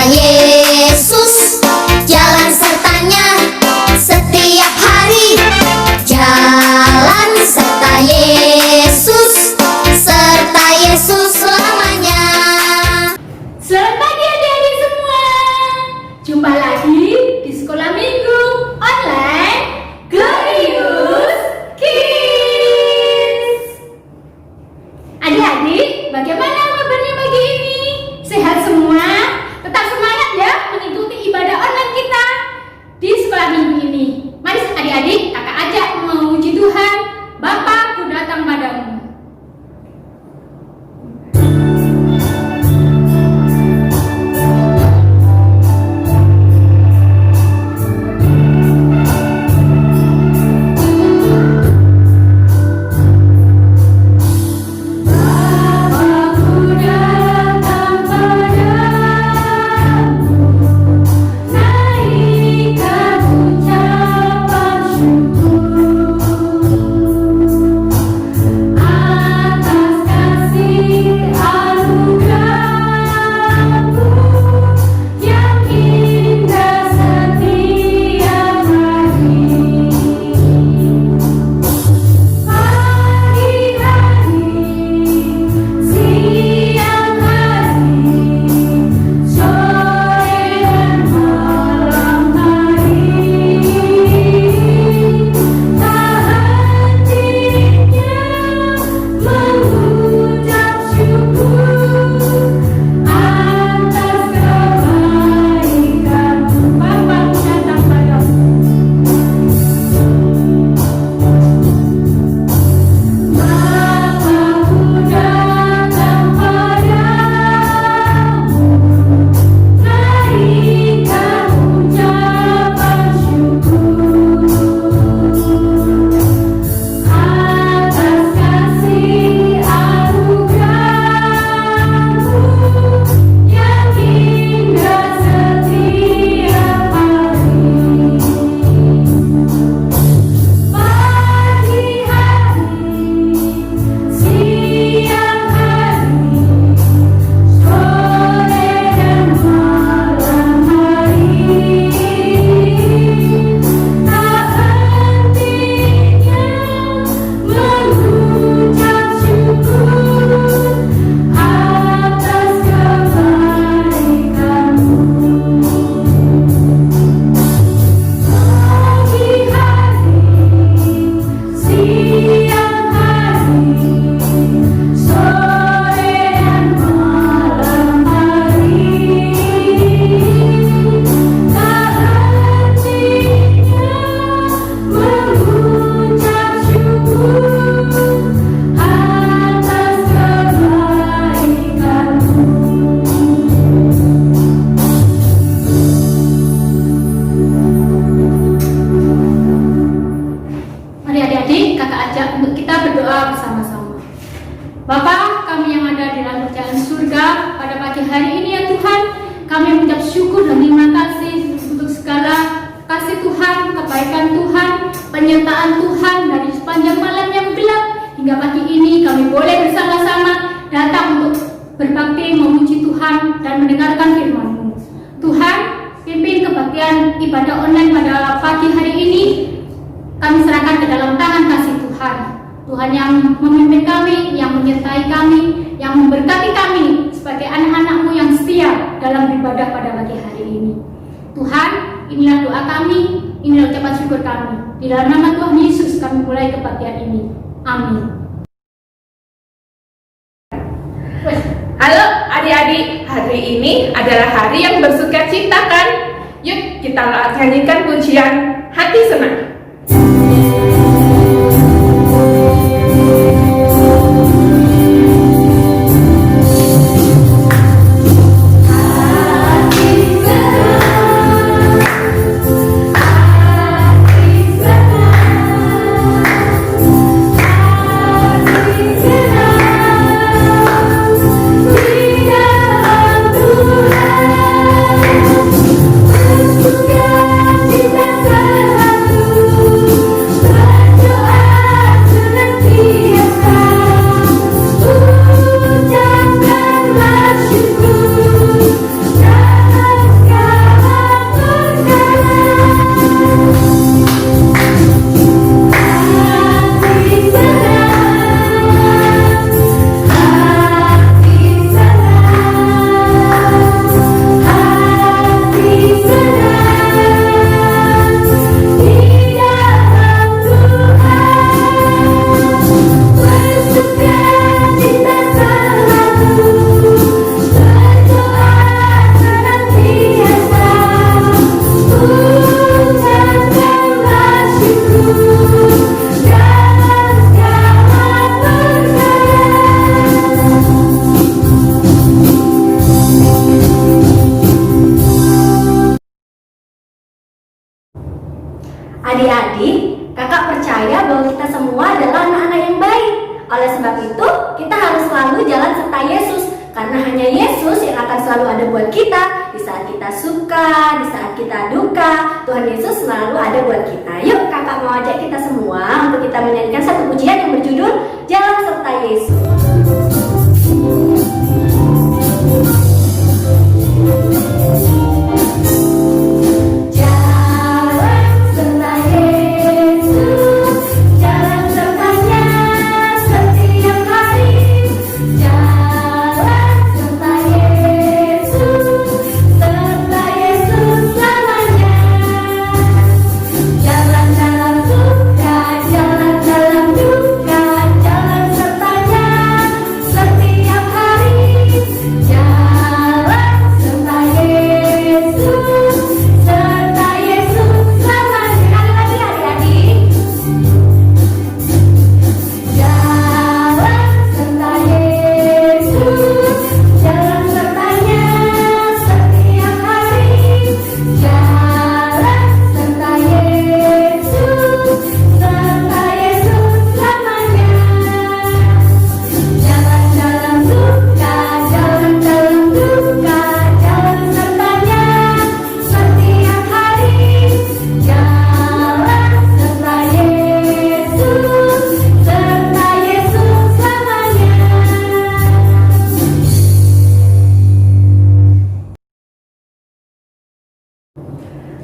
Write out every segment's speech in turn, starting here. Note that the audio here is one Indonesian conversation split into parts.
Yesus, jalan sertanya setiap hari. Jalan serta Yesus selamanya. Selamat pagi adik-adik semua. Jumpa lagi di Sekolah Minggu Online Glorious Kids. Adik-adik, bagaimana kabarnya pagi ini? Sehat semua? Tetap semangat ya mengikuti ibadah online kita di Sekolah Minggu ini. Mari adik-adik, kakak ajak memuji Tuhan. Bapa, ku datang padamu. Bapa kami yang ada di dalam kerajaan surga, pada pagi hari ini ya Tuhan, kami mengucap syukur dan terima kasih untuk segala kasih Tuhan, kebaikan Tuhan, penyertaan Tuhan dari sepanjang malam yang gelap hingga pagi ini kami boleh bersama-sama datang untuk berbakti memuji Tuhan dan mendengarkan firman-Mu. Tuhan, pimpin kebaktian ibadah online pada pagi hari ini kami serahkan ke dalam tangan kasih Tuhan. Tuhan yang memimpin kami, yang menyertai kami, yang memberkati kami sebagai anak-anak-Mu yang setia dalam beribadah pada pagi hari ini. Tuhan, inilah doa kami, inilah ucapan syukur kami. Di dalam nama Tuhan Yesus kami mulai kebaktian ini. Amin. Halo adik-adik, hari ini adalah hari yang bersuka cita kan? Yuk kita nyanyikan pujian Hati Senang. Kita selalu ada buat kita. Di saat kita suka, di saat kita duka, Tuhan Yesus selalu ada buat kita. Yuk kakak mau ajak kita semua untuk kita menyanyikan satu pujian yang berjudul Jalan Serta Yesus.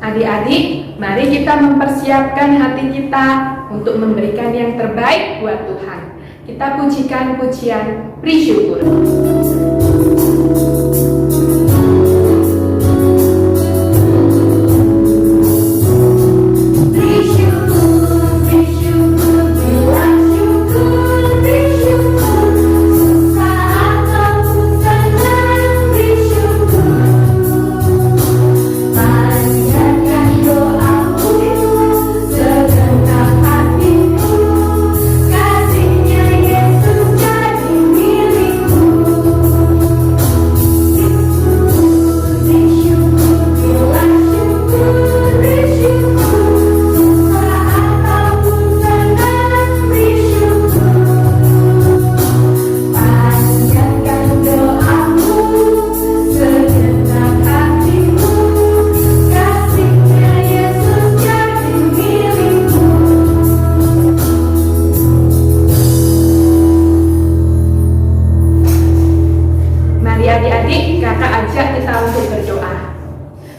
Adik-adik, mari kita mempersiapkan hati kita untuk memberikan yang terbaik buat Tuhan. Kita pujikan pujian bersyukur. Adik-adik, kakak ajak kita untuk berdoa.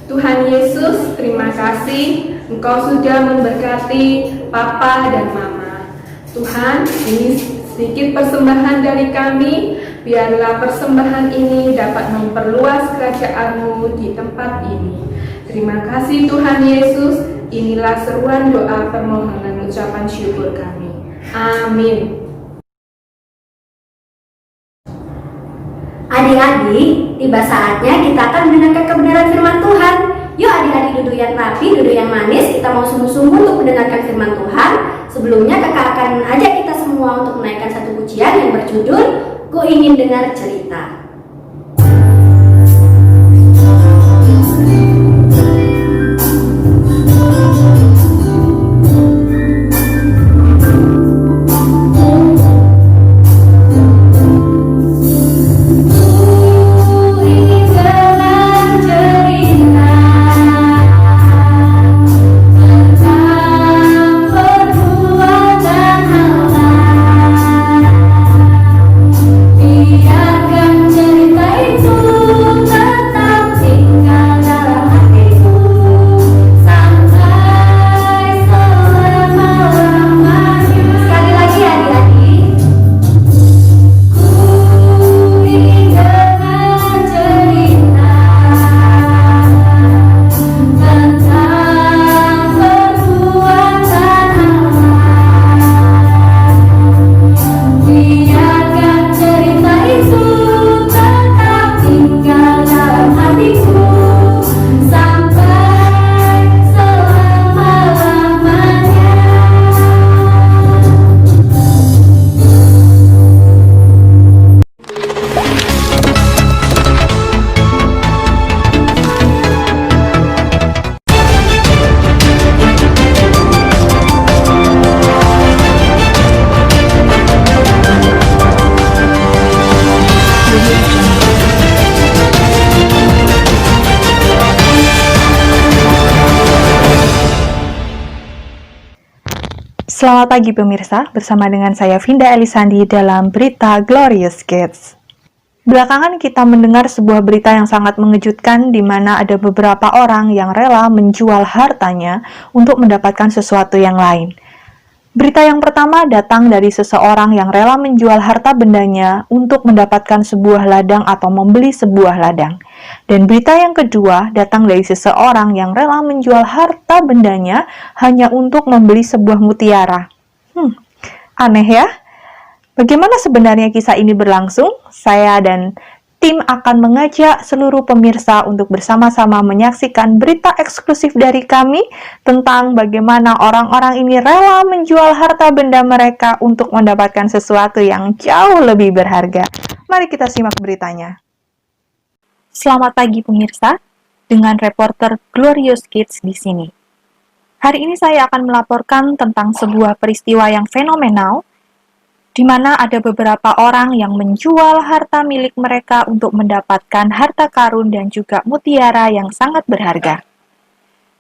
Tuhan Yesus, terima kasih Engkau sudah memberkati Papa dan Mama. Tuhan, ini sedikit persembahan dari kami. Biarlah persembahan ini dapat memperluas kerajaan-Mu di tempat ini. Terima kasih Tuhan Yesus. Inilah seruan doa permohonan ucapan syukur kami. Amin. Adik-adik, tiba saatnya kita akan mendengarkan kebenaran firman Tuhan. Yuk adik-adik duduk yang rapi, duduk yang manis. Kita mau sungguh-sungguh untuk mendengarkan firman Tuhan. Sebelumnya kakak akan ajak kita semua untuk menaikkan satu pujian yang berjudul Ku Ingin Dengar Cerita. Biarkan Selamat pagi pemirsa, bersama dengan saya Vinda Elisandi dalam berita Glorious Kids. Belakangan kita mendengar sebuah berita yang sangat mengejutkan di mana ada beberapa orang yang rela menjual hartanya untuk mendapatkan sesuatu yang lain. Berita yang pertama datang dari seseorang yang rela menjual harta bendanya untuk mendapatkan sebuah ladang atau membeli sebuah ladang. Dan berita yang kedua datang dari seseorang yang rela menjual harta bendanya hanya untuk membeli sebuah mutiara. Aneh ya? Bagaimana sebenarnya kisah ini berlangsung? Saya dan tim akan mengajak seluruh pemirsa untuk bersama-sama menyaksikan berita eksklusif dari kami tentang bagaimana orang-orang ini rela menjual harta benda mereka untuk mendapatkan sesuatu yang jauh lebih berharga. Mari kita simak beritanya. Selamat pagi pemirsa, dengan reporter Glorious Kids di sini. Hari ini saya akan melaporkan tentang sebuah peristiwa yang fenomenal di mana ada beberapa orang yang menjual harta milik mereka untuk mendapatkan harta karun dan juga mutiara yang sangat berharga.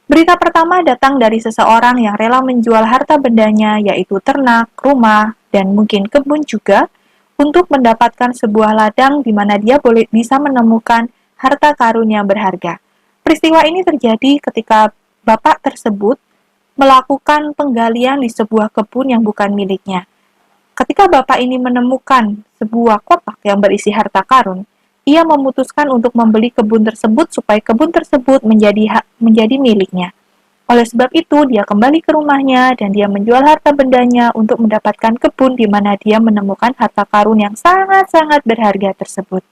Berita pertama datang dari seseorang yang rela menjual harta bendanya, yaitu ternak, rumah, dan mungkin kebun juga, untuk mendapatkan sebuah ladang di mana dia bisa menemukan harta karun yang berharga. Peristiwa ini terjadi ketika bapak tersebut melakukan penggalian di sebuah kebun yang bukan miliknya. Ketika bapak ini menemukan sebuah kotak yang berisi harta karun, ia memutuskan untuk membeli kebun tersebut supaya kebun tersebut menjadi miliknya. Oleh sebab itu, dia kembali ke rumahnya dan dia menjual harta bendanya untuk mendapatkan kebun di mana dia menemukan harta karun yang sangat-sangat berharga tersebut.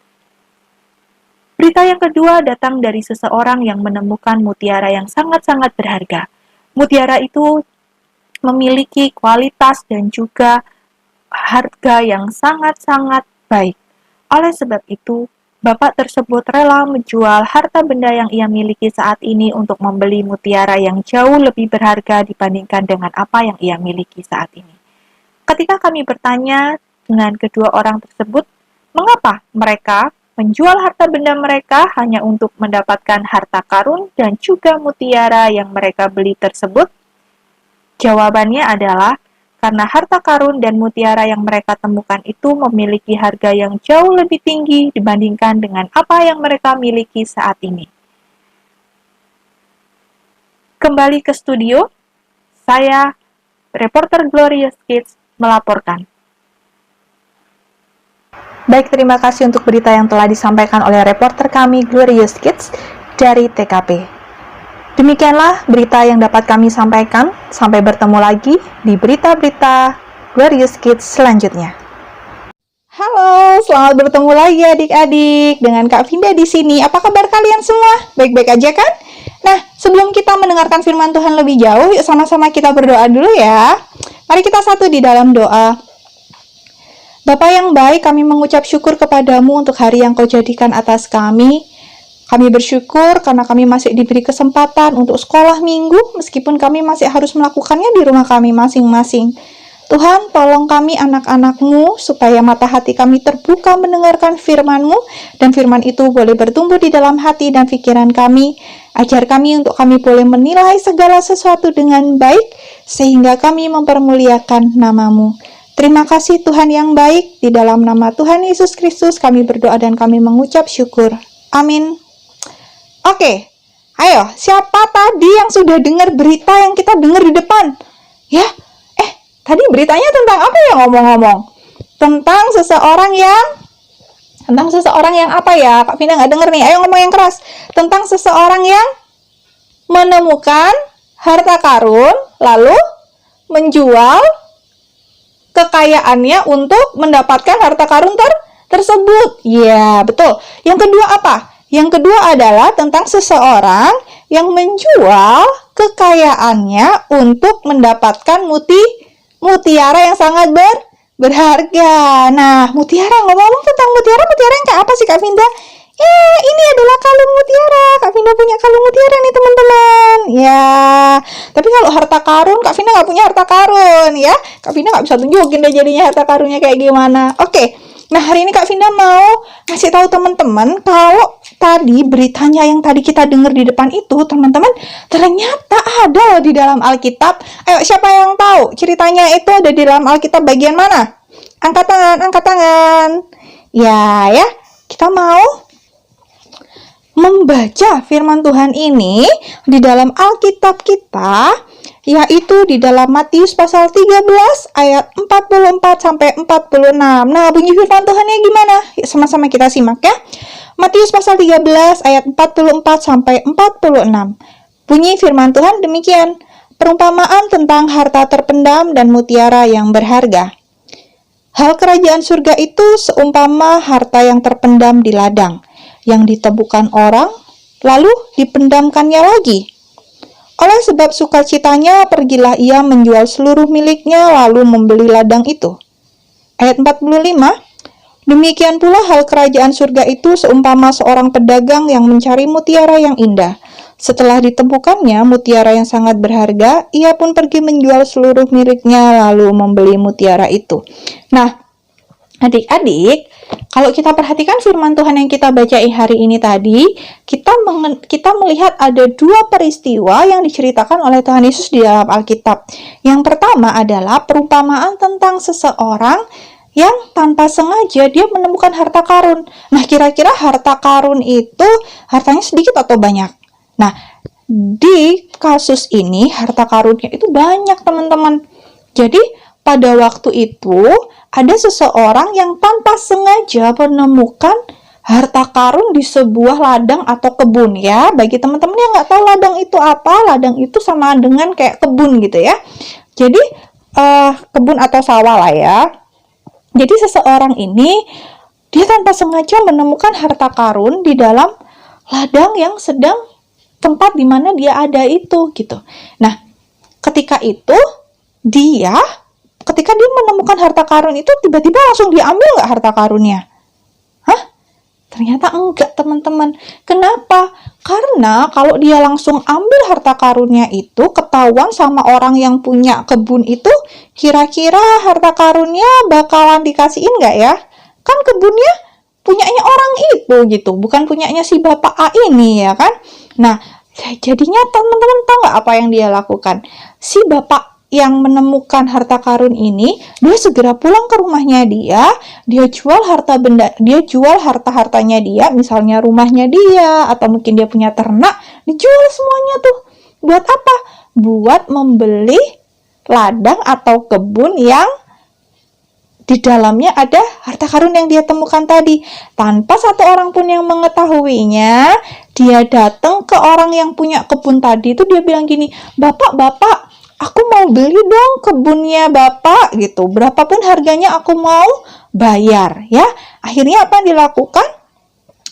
Berita yang kedua datang dari seseorang yang menemukan mutiara yang sangat-sangat berharga. Mutiara itu memiliki kualitas dan juga harga yang sangat-sangat baik. Oleh sebab itu, bapak tersebut rela menjual harta benda yang ia miliki saat ini untuk membeli mutiara yang jauh lebih berharga dibandingkan dengan apa yang ia miliki saat ini. Ketika kami bertanya dengan kedua orang tersebut, mengapa mereka menjual harta benda mereka hanya untuk mendapatkan harta karun dan juga mutiara yang mereka beli tersebut? Jawabannya adalah karena harta karun dan mutiara yang mereka temukan itu memiliki harga yang jauh lebih tinggi dibandingkan dengan apa yang mereka miliki saat ini. Kembali ke studio, saya, reporter Glorious Kids, melaporkan. Baik, terima kasih untuk berita yang telah disampaikan oleh reporter kami Glorious Kids dari TKP. Demikianlah berita yang dapat kami sampaikan. Sampai bertemu lagi di berita-berita Glorious Kids selanjutnya. Halo, selamat bertemu lagi adik-adik dengan Kak Vinda di sini. Apa kabar kalian semua? Baik-baik aja kan? Nah, sebelum kita mendengarkan firman Tuhan lebih jauh, yuk sama-sama kita berdoa dulu ya. Mari kita satu di dalam doa. Bapa yang baik, kami mengucap syukur kepadamu untuk hari yang kau jadikan atas kami. Kami bersyukur karena kami masih diberi kesempatan untuk sekolah minggu, meskipun kami masih harus melakukannya di rumah kami masing-masing. Tuhan, tolong kami anak-anak-Mu, supaya mata hati kami terbuka mendengarkan firman-Mu, dan firman itu boleh bertumbuh di dalam hati dan pikiran kami. Ajar kami untuk kami boleh menilai segala sesuatu dengan baik, sehingga kami mempermuliakan nama-Mu. Terima kasih Tuhan yang baik, di dalam nama Tuhan Yesus Kristus kami berdoa dan kami mengucap syukur. Amin. Oke, ayo, siapa tadi yang sudah dengar berita yang kita dengar di depan? Ya, tadi beritanya tentang apa ya ngomong-ngomong? Tentang seseorang yang apa ya? Kak Vina nggak dengar nih, ayo ngomong yang keras. Tentang seseorang yang menemukan harta karun, lalu menjual kekayaannya untuk mendapatkan harta karun tersebut. Ya, betul. Yang kedua apa? Yang kedua adalah tentang seseorang yang menjual kekayaannya untuk mendapatkan mutiara yang sangat berharga. Nah, mutiara, ngomong-ngomong tentang mutiara yang kayak apa sih Kak Vinda? Ini adalah kalung mutiara. Kak Vinda punya kalung mutiara nih teman-teman. Ya, tapi kalau harta karun, Kak Vinda nggak punya harta karun ya. Kak Vinda nggak bisa tunjukin deh jadinya harta karunnya kayak gimana. Oke. Nah, hari ini Kak Vinda mau ngasih tahu teman-teman kalau tadi beritanya yang tadi kita dengar di depan itu, teman-teman, ternyata ada loh di dalam Alkitab. Ayo, siapa yang tahu ceritanya itu ada di dalam Alkitab bagian mana? Angkat tangan, angkat tangan. Ya, kita mau membaca firman Tuhan ini di dalam Alkitab kita, yaitu di dalam Matius pasal 13 ayat 44 sampai 46. Nah, bunyi firman Tuhannya gimana? Yuk, sama-sama kita simak ya. Matius pasal 13 ayat 44 sampai 46. Bunyi firman Tuhan demikian. Perumpamaan tentang harta terpendam dan mutiara yang berharga. Hal kerajaan surga itu seumpama harta yang terpendam di ladang, yang ditemukan orang, lalu dipendamkannya lagi. Oleh sebab sukacitanya, pergilah ia menjual seluruh miliknya, lalu membeli ladang itu. Ayat 45, demikian pula hal kerajaan surga itu seumpama seorang pedagang yang mencari mutiara yang indah. Setelah ditemukannya mutiara yang sangat berharga, ia pun pergi menjual seluruh miliknya, lalu membeli mutiara itu. Nah, adik-adik, kalau kita perhatikan firman Tuhan yang kita bacain hari ini tadi, kita melihat ada dua peristiwa yang diceritakan oleh Tuhan Yesus di dalam Alkitab. Yang pertama adalah perumpamaan tentang seseorang yang tanpa sengaja dia menemukan harta karun. Nah, kira-kira harta karun itu hartanya sedikit atau banyak? Nah, di kasus ini harta karunnya itu banyak, teman-teman. Jadi, pada waktu itu ada seseorang yang tanpa sengaja menemukan harta karun di sebuah ladang atau kebun ya. Bagi teman-teman yang nggak tahu ladang itu apa, ladang itu sama dengan kayak kebun gitu ya. Jadi kebun atau sawah lah ya. Jadi seseorang ini dia tanpa sengaja menemukan harta karun di dalam ladang yang sedang tempat di mana dia ada itu gitu. Nah, ketika dia menemukan harta karun itu, tiba-tiba langsung diambil nggak harta karunnya? Hah? Ternyata enggak, teman-teman. Kenapa? Karena kalau dia langsung ambil harta karunnya itu, ketahuan sama orang yang punya kebun itu, kira-kira harta karunnya bakalan dikasihin nggak ya? Kan kebunnya punyanya orang itu gitu, bukan punyanya si Bapak A ini ya kan? Nah, jadinya teman-teman tahu nggak apa yang dia lakukan? Si Bapak yang menemukan harta karun ini, dia segera pulang ke rumahnya dia jual harta-hartanya dia, misalnya rumahnya dia, atau mungkin dia punya ternak, dijual semuanya tuh. Buat apa? Buat membeli ladang atau kebun yang di dalamnya ada harta karun yang dia temukan tadi. Tanpa satu orang pun yang mengetahuinya, dia datang ke orang yang punya kebun tadi itu, dia bilang gini, Bapak, aku mau beli dong kebunnya Bapak gitu. Berapapun harganya aku mau bayar ya. Akhirnya apa yang dilakukan?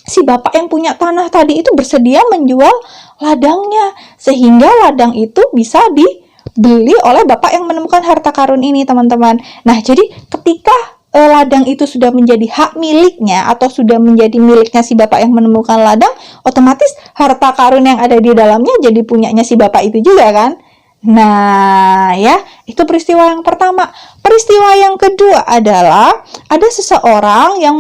Si Bapak yang punya tanah tadi itu bersedia menjual ladangnya, sehingga ladang itu bisa dibeli oleh Bapak yang menemukan harta karun ini, teman-teman. Nah, jadi ketika ladang itu sudah menjadi hak miliknya atau sudah menjadi miliknya si Bapak yang menemukan ladang, otomatis harta karun yang ada di dalamnya jadi punyanya si Bapak itu juga kan? Nah, ya, itu peristiwa yang pertama. Peristiwa yang kedua adalah ada seseorang yang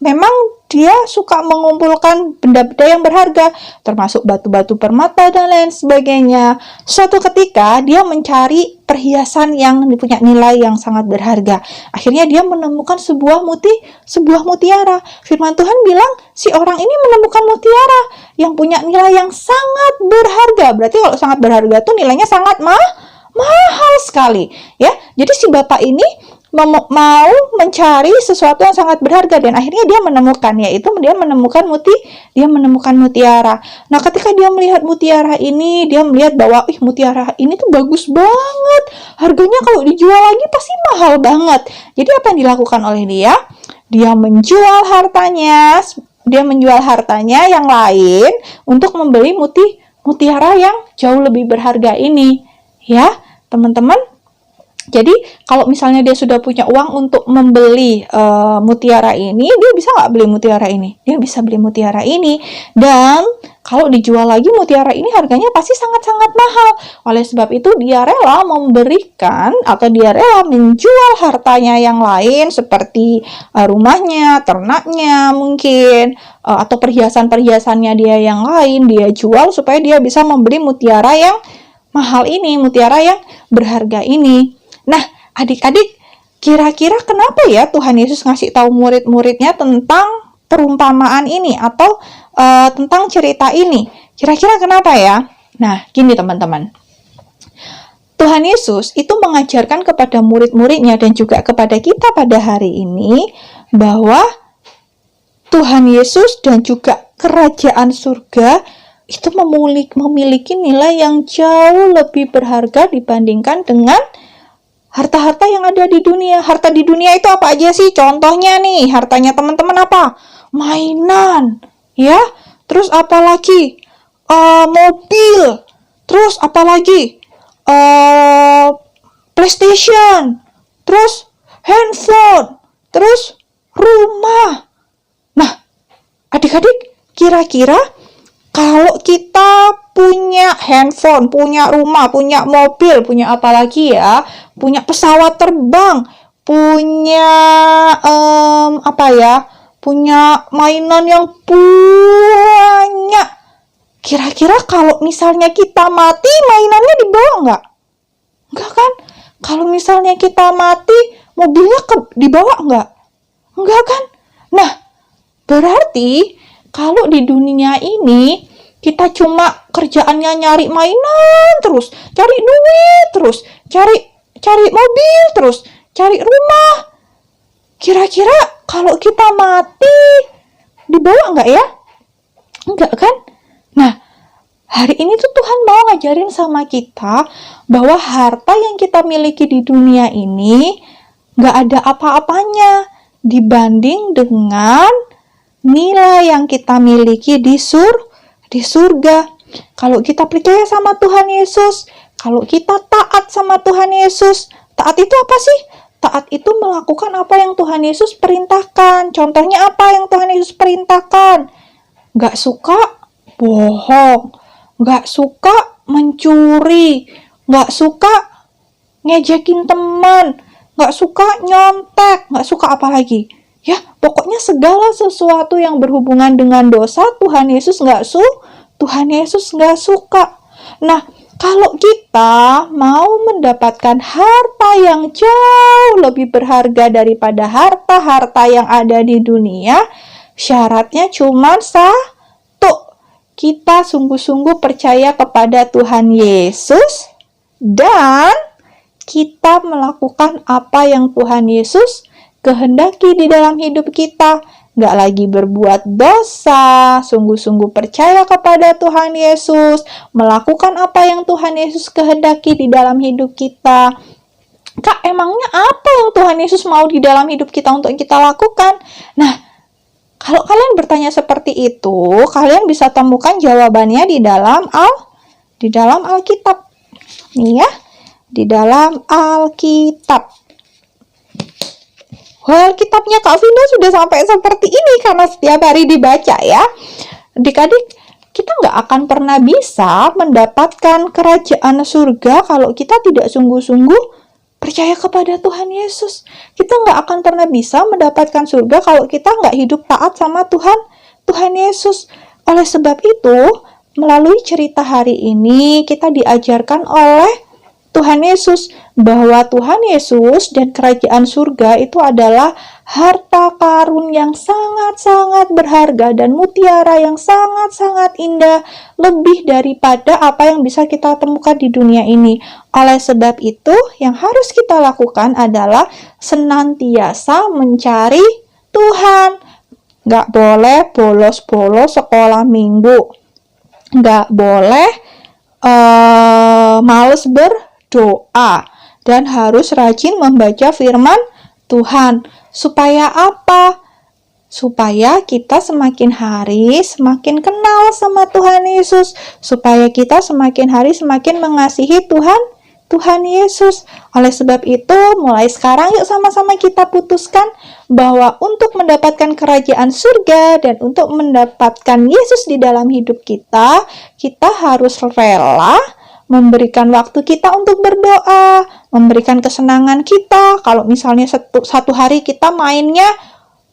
memang dia suka mengumpulkan benda-benda yang berharga, termasuk batu-batu permata dan lain sebagainya. Suatu ketika dia mencari perhiasan yang punya nilai yang sangat berharga. Akhirnya dia menemukan sebuah mutiara. Firman Tuhan bilang si orang ini menemukan mutiara yang punya nilai yang sangat berharga. Berarti kalau sangat berharga tuh nilainya sangat mahal sekali, ya. Jadi si Bapak ini mau mencari sesuatu yang sangat berharga dan akhirnya dia menemukan, yaitu dia menemukan mutiara. Nah, ketika dia melihat mutiara ini, dia melihat bahwa mutiara ini tuh bagus banget. Harganya kalau dijual lagi pasti mahal banget. Jadi apa yang dilakukan oleh dia? Dia menjual hartanya yang lain untuk membeli mutiara yang jauh lebih berharga ini. Ya, teman-teman. Jadi kalau misalnya dia sudah punya uang untuk membeli mutiara ini, dia bisa nggak beli mutiara ini? Dia bisa beli mutiara ini. Dan kalau dijual lagi mutiara ini harganya pasti sangat-sangat mahal. Oleh sebab itu dia rela memberikan atau dia rela menjual hartanya yang lain seperti rumahnya, ternaknya mungkin, atau perhiasan-perhiasannya dia yang lain dia jual supaya dia bisa membeli mutiara yang mahal ini, mutiara yang berharga ini. Nah, adik-adik, kira-kira kenapa ya Tuhan Yesus ngasih tahu murid-muridnya tentang perumpamaan ini atau tentang cerita ini? Kira-kira kenapa ya? Nah, gini teman-teman. Tuhan Yesus itu mengajarkan kepada murid-muridnya dan juga kepada kita pada hari ini bahwa Tuhan Yesus dan juga kerajaan surga itu memiliki nilai yang jauh lebih berharga dibandingkan dengan harta-harta yang ada di dunia. Harta di dunia itu apa aja sih? Contohnya nih, hartanya teman-teman apa? Mainan, ya. Terus apa lagi? Mobil. Terus apa lagi? PlayStation. Terus handphone. Terus rumah. Nah, adik-adik, kira-kira kalau kita punya handphone, punya rumah, punya mobil, punya apa lagi ya? Punya pesawat terbang, punya punya mainan yang banyak. Kira-kira kalau misalnya kita mati, mainannya dibawa nggak? Enggak kan? Kalau misalnya kita mati, mobilnya dibawa nggak? Enggak kan? Nah, berarti kalau di dunia ini kita cuma kerjaannya nyari mainan terus, cari duit terus, cari mobil terus, cari rumah. Kira-kira kalau kita mati dibawa nggak ya? Enggak kan? Nah, hari ini tuh Tuhan mau ngajarin sama kita bahwa harta yang kita miliki di dunia ini nggak ada apa-apanya dibanding dengan nilai yang kita miliki di surga. Kalau kita percaya sama Tuhan Yesus, kalau kita taat sama Tuhan Yesus, taat itu apa sih? Taat itu melakukan apa yang Tuhan Yesus perintahkan. Contohnya apa yang Tuhan Yesus perintahkan? Gak suka bohong, gak suka mencuri, gak suka ngejekin teman, gak suka nyontek, gak suka apa lagi? Ya, pokoknya segala sesuatu yang berhubungan dengan dosa Tuhan Yesus nggak suka. Nah, kalau kita mau mendapatkan harta yang jauh lebih berharga daripada harta-harta yang ada di dunia, syaratnya cuma satu. Kita sungguh-sungguh percaya kepada Tuhan Yesus dan kita melakukan apa yang Tuhan Yesus kehendaki di dalam hidup kita, nggak lagi berbuat dosa, sungguh-sungguh percaya kepada Tuhan Yesus, melakukan apa yang Tuhan Yesus kehendaki di dalam hidup kita. Kak, emangnya apa yang Tuhan Yesus mau di dalam hidup kita untuk kita lakukan? Nah, kalau kalian bertanya seperti itu, kalian bisa temukan jawabannya di dalam Alkitab. Nih ya, di dalam Alkitab. Well, kitabnya Kak Vinda sudah sampai seperti ini karena setiap hari dibaca ya. Adik-adik, kita nggak akan pernah bisa mendapatkan kerajaan surga kalau kita tidak sungguh-sungguh percaya kepada Tuhan Yesus. Kita nggak akan pernah bisa mendapatkan surga kalau kita nggak hidup taat sama Tuhan Yesus. Oleh sebab itu, melalui cerita hari ini, kita diajarkan oleh Tuhan Yesus bahwa Tuhan Yesus dan kerajaan surga itu adalah harta karun yang sangat-sangat berharga dan mutiara yang sangat-sangat indah, lebih daripada apa yang bisa kita temukan di dunia ini. Oleh sebab itu, yang harus kita lakukan adalah senantiasa mencari Tuhan. Nggak boleh bolos-bolos sekolah minggu. Nggak boleh males berdoa. Dan harus rajin membaca firman Tuhan. Supaya apa? Supaya kita semakin hari semakin kenal sama Tuhan Yesus. Supaya kita semakin hari semakin mengasihi Tuhan Yesus. Oleh sebab itu, mulai sekarang yuk sama-sama kita putuskan bahwa untuk mendapatkan kerajaan surga dan untuk mendapatkan Yesus di dalam hidup kita, kita harus rela memberikan waktu kita untuk berdoa, memberikan kesenangan kita. Kalau misalnya satu hari kita mainnya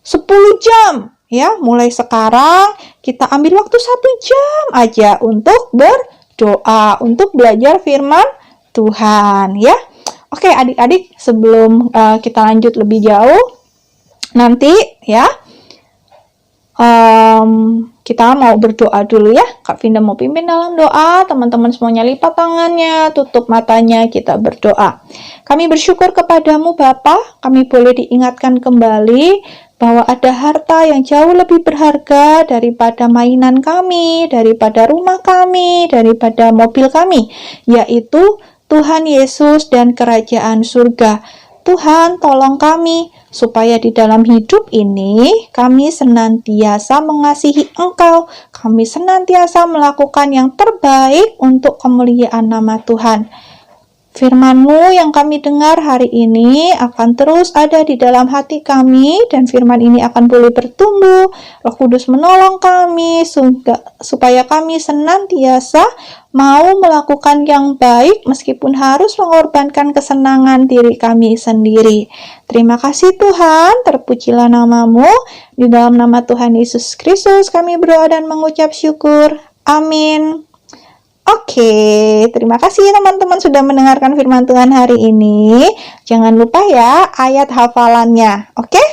10 jam, ya, mulai sekarang kita ambil waktu 1 jam aja untuk berdoa, untuk belajar firman Tuhan, ya. Oke, adik-adik, sebelum kita lanjut lebih jauh, nanti ya kita mau berdoa dulu ya. Kak Vinda mau pimpin dalam doa. Teman-teman semuanya lipat tangannya, tutup matanya, kita berdoa. Kami bersyukur kepadamu Bapa, kami boleh diingatkan kembali bahwa ada harta yang jauh lebih berharga daripada mainan kami, daripada rumah kami, daripada mobil kami, yaitu Tuhan Yesus dan kerajaan surga. Tuhan, tolong kami supaya di dalam hidup ini kami senantiasa mengasihi Engkau, kami senantiasa melakukan yang terbaik untuk kemuliaan nama Tuhan. Firman-Mu yang kami dengar hari ini akan terus ada di dalam hati kami, dan firman ini akan boleh bertumbuh. Roh Kudus menolong kami supaya kami senantiasa mau melakukan yang baik meskipun harus mengorbankan kesenangan diri kami sendiri. Terima kasih Tuhan, terpujilah nama-Mu. Di dalam nama Tuhan Yesus Kristus kami berdoa dan mengucap syukur. Amin. Oke, terima kasih teman-teman sudah mendengarkan firman Tuhan hari ini. Jangan lupa ya ayat hafalannya, oke?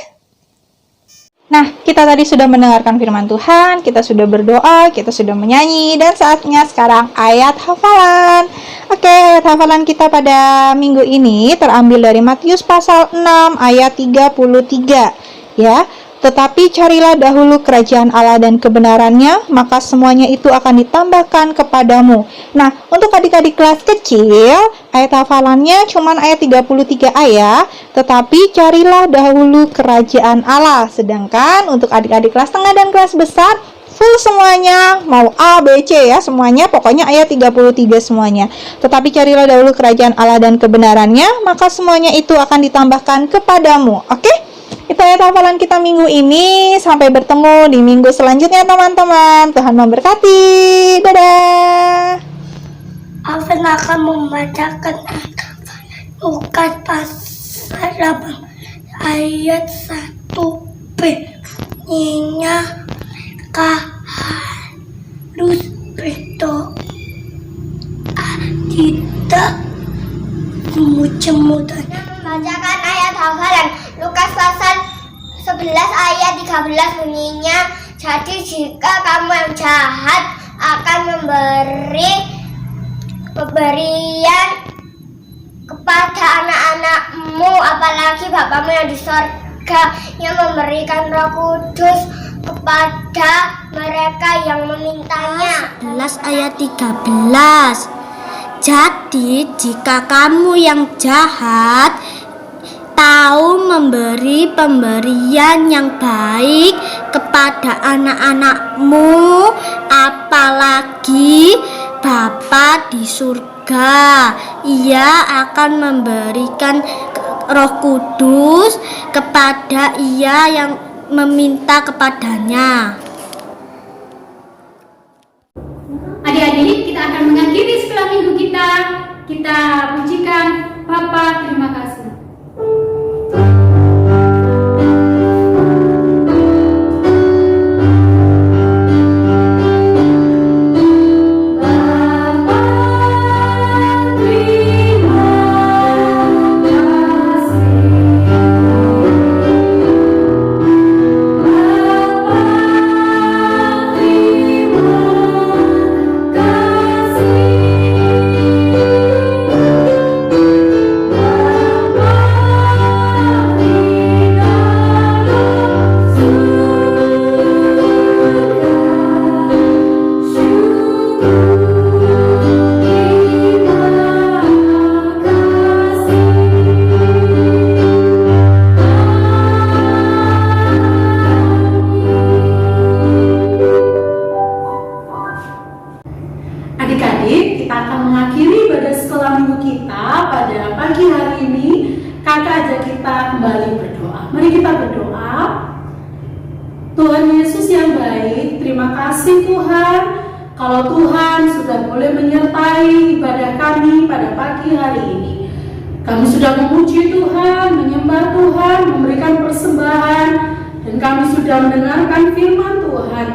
Nah, kita tadi sudah mendengarkan firman Tuhan, kita sudah berdoa, kita sudah menyanyi, dan saatnya sekarang ayat hafalan. Oke, ayat hafalan kita pada minggu ini terambil dari Matius pasal 6 ayat 33, ya. Tetapi carilah dahulu kerajaan Allah dan kebenarannya, maka semuanya itu akan ditambahkan kepadamu. Nah, untuk adik-adik kelas kecil, ayat hafalannya cuma ayat 33 ayat, tetapi carilah dahulu kerajaan Allah. Sedangkan untuk adik-adik kelas tengah dan kelas besar, full semuanya, mau A, B, C ya, semuanya, pokoknya ayat 33 semuanya. Tetapi carilah dahulu kerajaan Allah dan kebenarannya, maka semuanya itu akan ditambahkan kepadamu. Oke? Itu ayat hafalan kita minggu ini. Sampai bertemu di minggu selanjutnya teman-teman. Tuhan memberkati. Dadah. Alvin akan membacakan Lukas pasal 8 ayat 1b. Bunyinya mereka harus berdoa, tidak jemu-jemu dan Membacakan ayat hafalan Lukas pasal 11 ayat 13 bunyinya, jadi jika kamu yang jahat akan memberi pemberian kepada anak-anakmu, apalagi Bapamu yang di sorga yang memberikan Roh Kudus kepada mereka yang memintanya. 11 ayat 13. Jadi jika kamu yang jahat tahu memberi pemberian yang baik kepada anak-anakmu, apalagi Bapa di surga, Ia akan memberikan Roh Kudus kepada ia yang meminta kepadanya. Adik-adik, kita akan mengakhiri sekolah minggu kita. Kita pujikan Bapa, terima kasih. Terima kasih Tuhan, kalau Tuhan sudah boleh menyertai ibadah kami pada pagi hari ini. Kami sudah memuji Tuhan, menyembah Tuhan, memberikan persembahan, dan kami sudah mendengarkan firman Tuhan.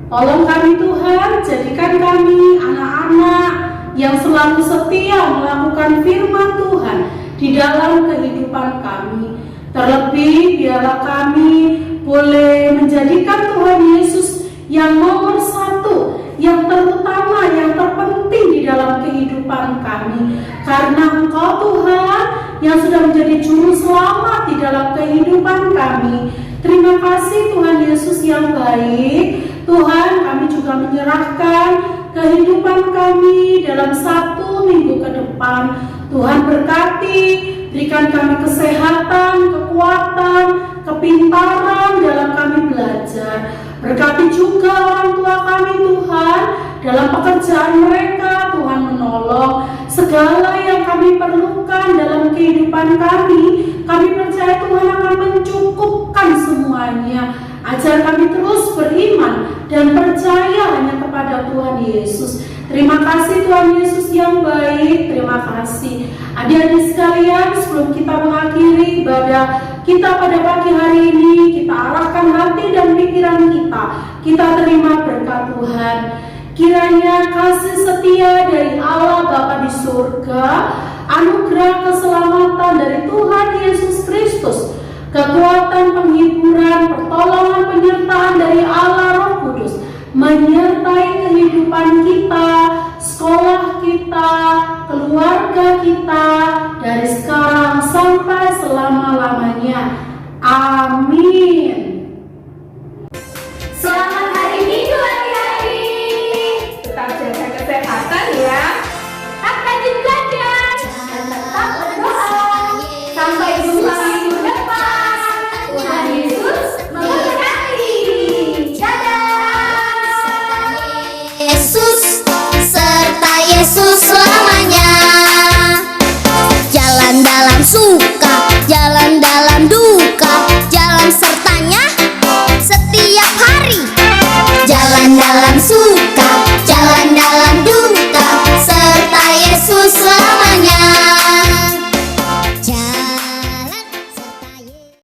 Tolong kami Tuhan, jadikan kami anak-anak yang selalu setia melakukan firman Tuhan di dalam kehidupan kami. Terlebih biarlah kami boleh menjadikan Tuhan Yesus yang nomor satu, yang terutama, yang terpenting di dalam kehidupan kami. Karena Engkau Tuhan yang sudah menjadi juru selamat di dalam kehidupan kami. Terima kasih Tuhan Yesus yang baik. Tuhan, kami juga menyerahkan kehidupan kami dalam 1 minggu ke depan. Tuhan berkati, berikan kami kesehatan, kekuatan, kepintaran dalam kami belajar. Berkati juga orang tua kami Tuhan, dalam pekerjaan mereka. Tuhan menolong segala yang kami perlukan dalam kehidupan kami. Kami percaya Tuhan akan mencukupkan semuanya. Ajar kami terus beriman dan percaya hanya kepada Tuhan Yesus. Terima kasih Tuhan Yesus yang baik. Terima kasih adik-adik sekalian. Sebelum kita mengakhiri ibadah kita pada pagi hari ini, kita arahkan hati dan pikiran kita. Kita terima berkat Tuhan. Kiranya kasih setia dari Allah Bapa di surga, anugerah keselamatan dari Tuhan Yesus Kristus, kekuatan penghiburan, pertolongan, penyertaan dari Allah Roh Kudus menyertai kehidupan kita, sekolah kita, keluarga kita dari sekarang sampai selama-lamanya. Amin. Selamat hari Minggu adik-adik. Tetap jaga kesehatan ya. Tetap rajin belajar dan tetap berdoa. Sampai jumpa minggu depan. Tuhan Yesus memberkati. Dadah. Yesus serta Yesus selamanya. Jalan dalam suka, jalan dalam duka, jalan sertanya setiap hari. Jalan dalam suka.